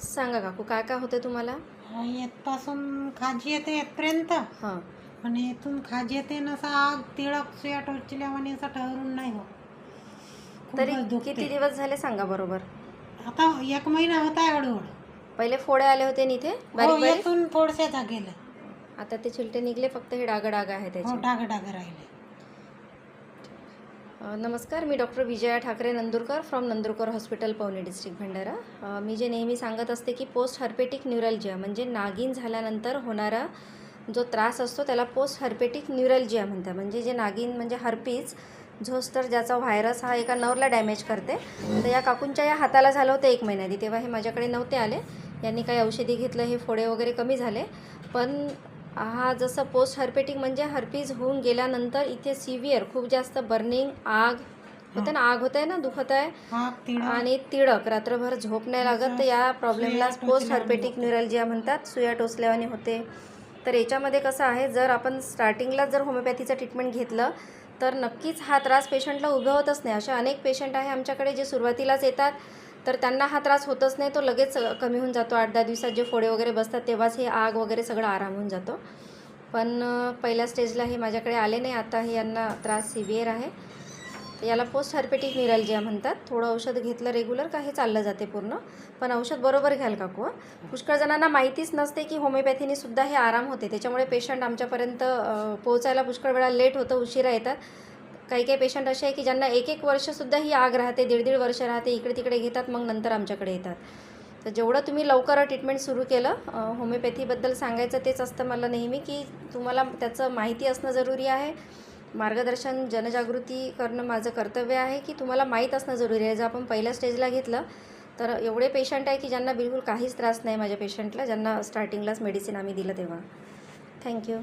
सांगा काकू, काय काय होते तुम्हाला? येतपासून खाजी येते येतपर्यंत, हां. आणि इथून खाजी येते ना असा आग तिळक सुया टोचल्या आणि असं ठरून नाही हो. तरी खूपच दुखते. किती दिवस झाले सांगा बरोबर? आता 1 महिना होत आहे हळूहळू. पहिले फोडे आले होते ना इथे हो, बारीक बारीक? येथून थोडसे गेले. आता ते चिलटे निघले, फक्त हे डाग डाग आहे हो, त्याचे. डाग डाग राहिले. नमस्कार, मी doctor Vijaya Thackeray Nandurkar from Nandurkar hospital, Pauni district Bhandara. मी जे नेहमी सांगत असते की पोस्ट हर्पेटिक न्यूरॅल्जिया म्हणजे नागिन झाल्यानंतर होणारा जो त्रास असतो त्याला पोस्ट हर्पेटिक न्यूरॅल्जिया म्हणतात. म्हणजे जे नागिन म्हणजे हर्पीज झोस्टर, ज्याचा व्हायरस हा एका नर्वला डॅमेज करते. तर या काकूंच्या या हाताला झालं होतं 1 महिन्याआधी, तेव्हा हे माझ्याकडे नव्हते आले. यांनी काही औषधी घेतलं, हे फोडे वगैरे कमी झाले. पण हा जसं पोस्ट हर्पेटिक म्हणजे हर्पीज होऊन गेल्यानंतर इथे सिव्हिअर खूप जास्त बर्निंग, आग होते ना, आग होत आहे ना, दुखत आहे आणि तिळक, रात्रभर झोप नाही लागत. तर या प्रॉब्लेमलाच पोस्ट हर्पेटिक न्यूरॅल्जिया म्हणतात. सुया टोचल्यावानी होते. तर याच्यामध्ये कसं आहे, जर आपण स्टार्टिंगलाच जर होमिओपॅथीचं ट्रीटमेंट घेतलं तर नक्कीच हा त्रास पेशंटला उद्भवतच नाही. अशा अनेक पेशंट आहे आमच्याकडे जे सुरुवातीलाच येतात तर त्यांना हा त्रास होतच नाही, तो लगेच कमी होऊन जातो. 8-10 दिवसात जे फोडे वगैरे बसतात तेव्हाच हे आग वगैरे सगळं आराम होऊन जातो. पण पहिल्या स्टेजला हे माझ्याकडे आले नाही. आता हे यांना त्रास सिव्हिअर आहे. तर याला पोस्ट हर्पेटिक न्यूरॅल्जिया म्हणतात. थोडं औषध घेतलं रेग्युलर का हे चाललं जाते पूर्ण. पण औषध बरोबर घ्याल काकू. पुष्कळ जणांना माहितीच नसते की होमिओपॅथीने सुद्धा हे आराम होते. त्याच्यामुळे पेशंट आमच्यापर्यंत पोहोचायला पुष्कळ वेळा लेट होतं, उशिरा येतात. काही काही पेशंट असे आहे की ज्यांना 1-1 वर्षसुद्धा ही आग राहते, 1.5-1.5 वर्ष राहते, इकडे तिकडे घेतात, मग नंतर आमच्याकडे येतात. तर जेवढं तुम्ही लवकर ट्रीटमेंट सुरू केलं, होमिओपॅथीबद्दल सांगायचं तेच असतं मला नेहमी की तुम्हाला त्याचं माहिती असणं जरुरी आहे. मार्गदर्शन, जनजागृती करणं माझं कर्तव्य आहे की तुम्हाला माहीत असणं जरुरी आहे. जर आपण पहिल्या स्टेजला घेतलं तर एवढे पेशंट आहे की ज्यांना बिलकुल काहीच त्रास नाही माझ्या पेशंटला, ज्यांना स्टार्टिंगलाच मेडिसिन आम्ही दिलं तेव्हा. थँक्यू.